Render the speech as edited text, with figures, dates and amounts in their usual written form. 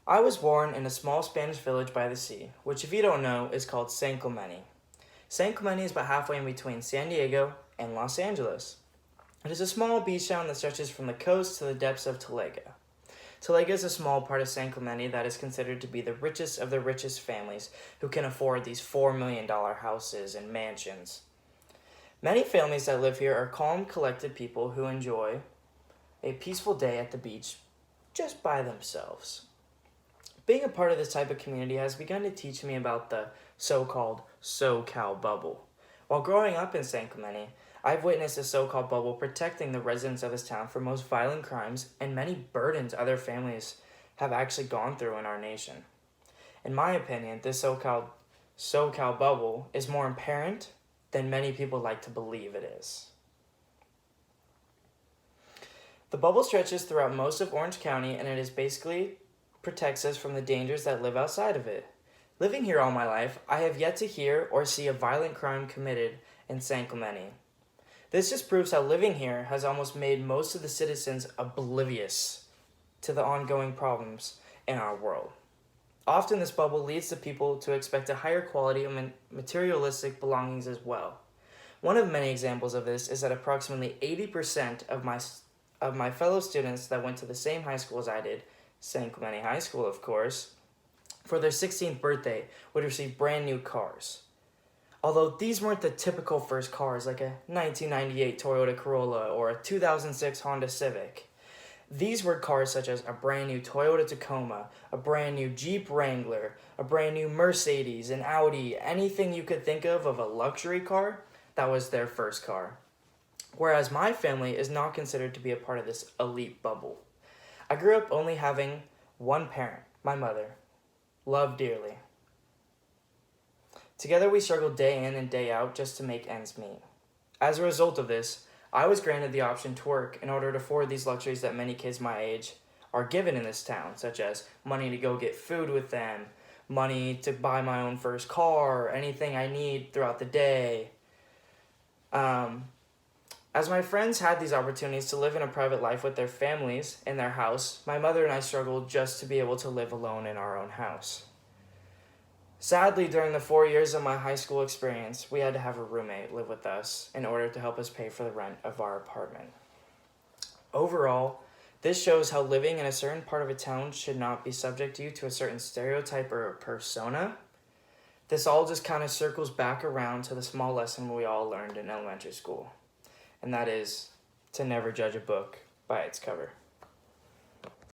I was born in a small Spanish village by the sea, which if you don't know is called San Clemente. San Clemente is about halfway in between San Diego and Los Angeles. It is a small beach town that stretches from the coast to the depths of Talega. Talega is a small part of San Clemente that is considered to be the richest of the richest families who can afford these $4 million houses and mansions. Many families that live here are calm, collected people who enjoy a peaceful day at the beach just by themselves. Being a part of this type of community has begun to teach me about the so-called SoCal bubble. While growing up in San Clemente, I've witnessed the so-called bubble protecting the residents of this town from most violent crimes and many burdens other families have actually gone through in our nation. In my opinion, this so-called SoCal bubble is more apparent than many people like to believe it is. The bubble stretches throughout most of Orange County, and it is basically protects us from the dangers that live outside of it. Living here all my life, I have yet to hear or see a violent crime committed in San Clemente. This just proves how living here has almost made most of the citizens oblivious to the ongoing problems in our world. Often this bubble leads the people to expect a higher quality of materialistic belongings as well. One of many examples of this is that approximately 80% of my fellow students that went to the same high school as I did, San Clemente High School of course, for their 16th birthday would receive brand new cars. Although these weren't the typical first cars like a 1998 Toyota Corolla or a 2006 Honda Civic. These were cars such as a brand new Toyota Tacoma, a brand new Jeep Wrangler, a brand new Mercedes, an Audi, anything you could think of a luxury car, that was their first car. Whereas my family is not considered to be a part of this elite bubble. I grew up only having one parent, my mother, loved dearly. Together we struggled day in and day out just to make ends meet. As a result of this, I was granted the option to work in order to afford these luxuries that many kids my age are given in this town, such as money to go get food with them, money to buy my own first car, anything I need throughout the day. As my friends had these opportunities to live in a private life with their families in their house, my mother and I struggled just to be able to live alone in our own house. Sadly, during the 4 years of my high school experience, we had to have a roommate live with us in order to help us pay for the rent of our apartment. Overall, this shows how living in a certain part of a town should not be subject you to a certain stereotype or persona. This all just kind of circles back around to the small lesson we all learned in elementary school, and that is to never judge a book by its cover.